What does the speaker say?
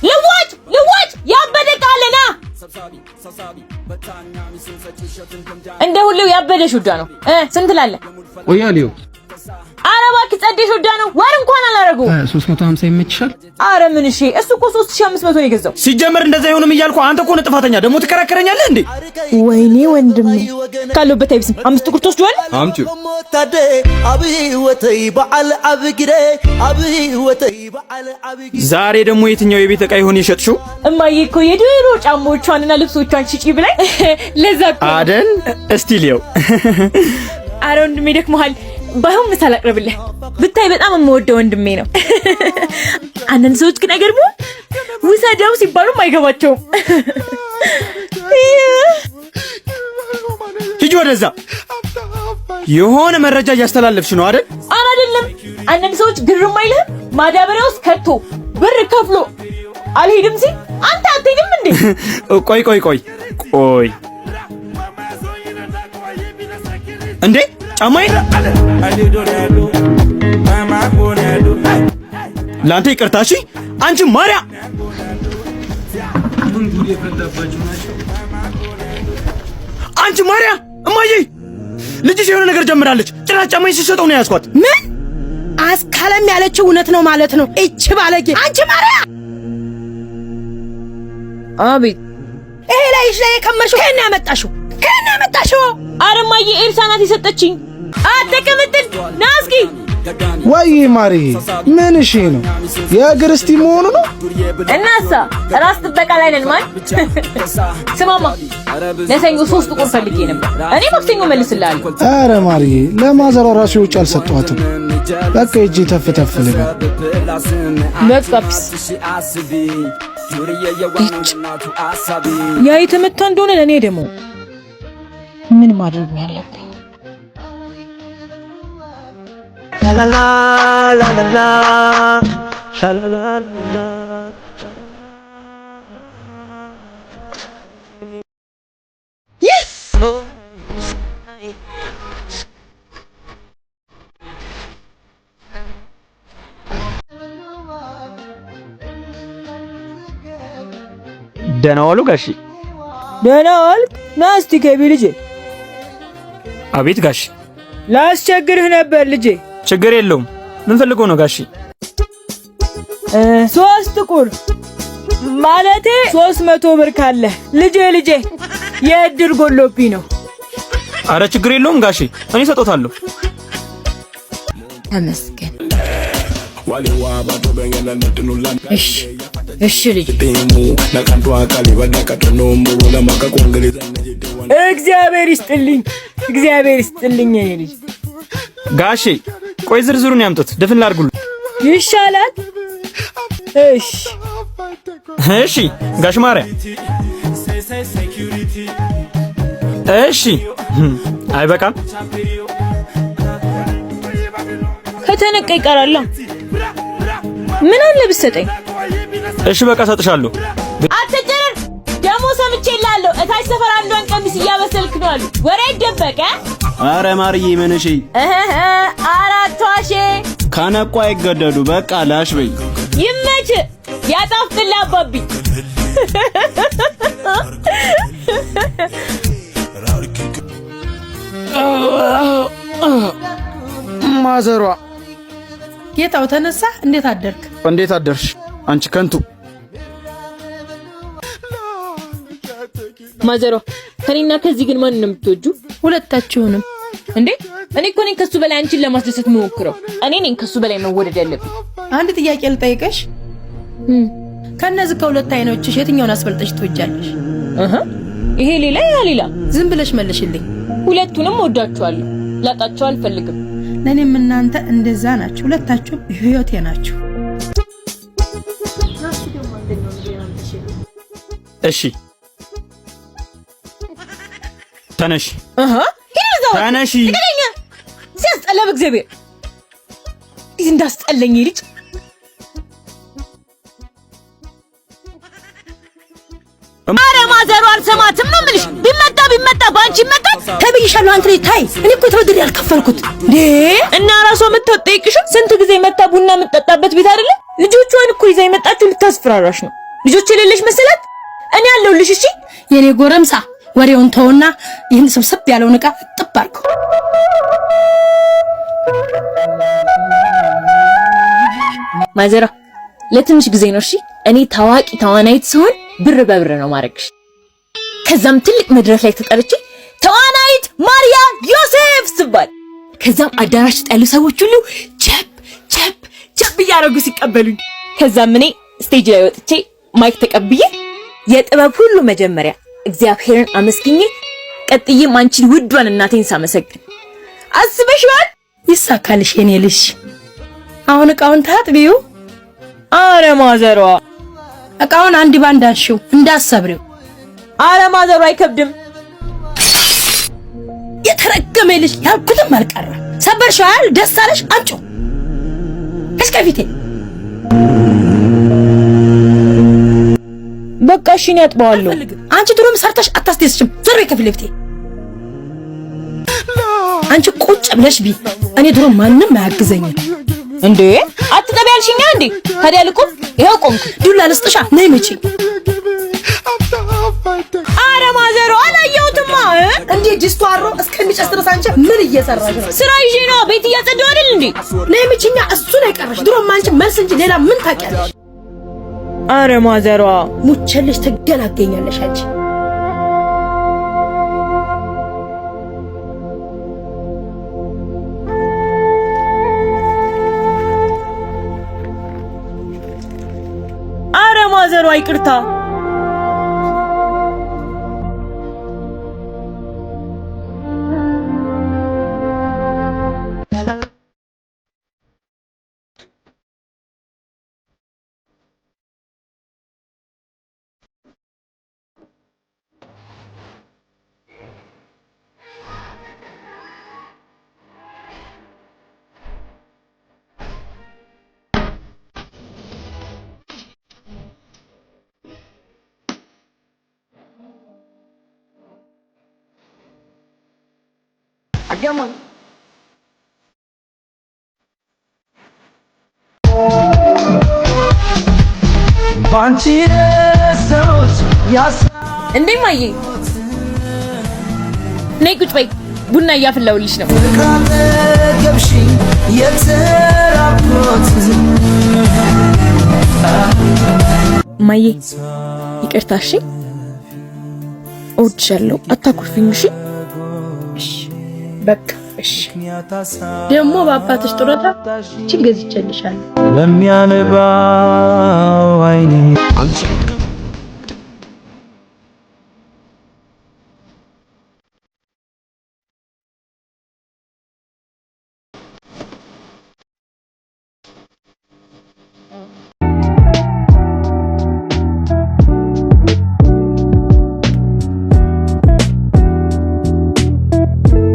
ልዋጭ ያበደ ቃለና እንደ ሁሉ ያበደ ሹዳ ነው ስንት ላለ ወያሊው አረባ ከጸደሽ ሹዳ ነው ወር እንኳን አላረገው 350 ይመችሻል አረ ምን እሺ እሱ እኮ 3500 ነው የገዛው ሲጀመር እንደዛ ይሆንም እያልኩ አንተ እኮ ነው ጥፋተኛ ደሞ ትከራከረኛለህ እንዴ ወይኔ ወንድም ካለበት አይብስም 5 ቁርጥ ወስዷል አምጪው ዛሬ ደሞ የትኛው የቤት ዕቃ ይሆን የሸጥሽው እማዬ እኮ የድሮ ጫማዎቿንና ልብሶቿን ሽጪ ብላይ ለዛ እኮ አደን እስቲ ሊየው አረ ወንድሜ ደክሞሃል ባይሆን ምሳል አቅርብልህ ብታይ በጣም የምወደው ወንድሜ ነው አንዳንድ ሰዎች ግን አይገርሙ ውሰደው ሲባሉ አይገባቸውም ሂጂ ወደዛ የሆነ መረጃ እያስተላለፍሽ ነው አይደል አይደለም አንዳንድ ሰዎች ግርም አይልህም ማዳበሪያ ውስጥ ከቶ ብር ከፍሎ አልሄድም ሲል አንተ አትሄድም እንዴ ቆይ እንዴ ጫማዬ ላንተ ይቅርታሽ አንቺ ማርያ አንቺ ማርያ እማዬ ልጅሽ የሆነ ነገር ጀምራለች ጭራሽ ጫማዬን ሲሰጠው ነው ያስኳት ምን አስካለም ያለችው እውነት ነው ማለት ነው እቺ ባለጌ አንቺ ማርያ አቤት ይሄ ላይሽ ላይ ከመርሽው ከእኔ ያመጣሽው አረማዬ ኤልሳ ናት የሰጠችኝ አትቀምጥል ናስኪ ወይ ማሪ ምን እሺ ነው የእግር እስቲ መሆኑ ነው እናሳ ራስ ጥበቃ ላይ ነን ማን ስማማ ለሰኞ 3 ቁር ፈልጌ ነበር እኔ ማክሰኞ መልስልሃለሁ አረ ማሪ ለማዘሯ ራሱ ውጭ አልሰጠዋትም በቃ እጂ ተፍተፍ ልበል ለጥቅስ ያ የተመታ እንደሆነ ለኔ ደሞ ምን ማድረግ ነው ያለብኝ la la la la la la la la yes ደህና ዋሉ ጋሺ ደህና ዋልክ ናስቲ ከቢልጄ አቤት ጋሺ ላስቸግርህ ነበር ልጄ ችግር የለውም ምን ፈልጎ ነው ጋሺ 3 ቁር ማለቴ 300 ብር ካለ ልጄ የእድር ጎሎብኝ ነው አረ ችግር የለውም ጋሺ እኔ ሰጦታለሁ ተመስገን እሺ ልጅ እግዚአብሔር ይስጥልኝ የኔ ልጅ ጋሺ ቆይ ዝርዝሩን ያምጡት ድፍን ላድርጉልኝ ይሻላል እሺ ጋሽ ማርያ እሺ አይበቃም ከተነቀ ይቀራል ምን አለ ብትሰጠኝ እሺ በቃ ሰጥሻለሁ አትጨረር ደሞ ሰምቼልሃለሁ እታች ሰፈር አንዷን ቀሚስ እያበሰልክ ነው አሉ ወሬ ይደበቀ አረ ማርዬ መንሺ አራቷሼ ካነቋ አይገደዱ በቃ ላሽ በይ ይመች ያጣፍጥልህ አባቢ ማዘሯ ጌታው ተነሳ እንዴት አደርሽ አንቺ ከንቱ ማዘሯ ከኔና ከዚህ ግን ማን ነው የምትወጁ ሁለታችሁንም እንዴ እኔ እኮ ነኝ ከሱ በላይ አንቺን ለማስደሰት የምሞክረው እኔ ነኝ ከሱ በላይ መወደድ ያለብኝ አንድ ጥያቄ ልጠይቅሽ ከነዚህ ከሁለት አይኖችሽ የትኛውን አስፈልጠሽ ትወጃለሽ ይሄ ሌላ ያ ሌላ ዝም ብለሽ መልሽልኝ ሁለቱንም ወዳቸዋለሁ ላጣቸው አልፈልግም ለኔም እናንተ እንደዛ ናችሁ ሁለታችሁ ህይወቴ ናችሁ እሺ ተነሽ ተነሽ ይገኛኛ ሲያስጠላ በእግዚአብሔር እንዳስጠለኝ ልጅ አረ ማዘሩ አልሰማትም ነው የምልሽ ቢመጣ መጣ ባንቺ መጣ ተብይሻለሁ። አንተ ታይ እኔ እኮ ተበድሬ ያልከፈልኩት እንዴ እና ራሷ መጣው ጠይቅሽ ስንት ጊዜ መጣ ቡና የምትጠጣበት ቤት አይደለ? ልጆቿን እኮ ይዛ የመጣችው ልታስፈራራሽ ነው። ልጆች የሌለሽ መሰላት? እኔ ያለሁልሽ። እሺ የኔ ጎረምሳ ወሬውን ተውና ይህን ስብስብ ያለውን ዕቃ ጥብ አድርገው። ማዘራ ለትንሽ ጊዜ ነው። እሺ እኔ ታዋቂ ተዋናይት ሲሆን ብር በብር ነው ማረግሽ። ከዛም ትልቅ መድረክ ላይ ተጠርቼ ተዋናይት ማርያ ዮሴፍ ስባል ከዛም አዳራሽ ውስጥ ያሉ ሰዎች ሁሉ ቸፕ ቸፕ ቸፕ እያደረጉ ሲቀበሉኝ ከዛም እኔ ስቴጅ ላይ ወጥቼ ማይክ ተቀብዬ የጥበብ ሁሉ መጀመሪያ እግዚአብሔርን አመስግኜ ቀጥዬም አንቺን ውዷን እናቴን ሳመሰግን አስበሽዋል? ይሳካልሽ የኔ ልጅ። አሁን ዕቃውን ታጥቢው። አረ ማዘሯ ዕቃውን አንድ ባንድ አንሺው እንዳሰብሪው። አረ ማዘሯ አይከብድም። የተረገመ ልጅ ያልኩትም አልቀረ። ሰበርሻል። ደስ አለሽ? አንቺው እስከፊቴ በቃ እሺ እኔ አጥበዋለሁ። አንቺ ድሮም ሰርተሽ አታስደስችም። ዞር በይ ከፊት ለፊቴ። አንቺ ቁጭ ብለሽ ቢ እኔ ድሮ ማንም አያግዘኝም። እንዴ አትጠቢ ያልሽኛ እንዴ? ታዲያ ልቁም። ይሄው ቆምኩ። ዱላ ልስጥሻ ነይ መጪ። አረ ማዘሯ አላየሁትማ። እንዴ ጅስቱ አሮ እስከሚጨስ ድረስ አንቺ ምን እየሰራሽ ነው? ስራ ይዤ ነው። ቤት እያጸዳሁ አይደል እንዴ? ነይ መጪኛ። እሱ ነው የቀረሽ። ድሮም አንቺ መልስ እንጂ ሌላ ምን ታውቂያለሽ? አረ ማዘሯ ሙቸልሽ ትገላገኛለሽ አንቺ። አረ ማዘሯ ይቅርታ። እንዴ ማዬ ነይ ቁጭ በይ። ቡና እያፈላሁልሽ ነው። ማዬ ይቅርታ። እሺ እወድሻለሁ። አታኩርፊኝ። እሺ በቃ እሺ። ደግሞ በአባትሽ ጡረታ እቺ ገዝቼልሻለሁ። ለሚያነባው አይኔ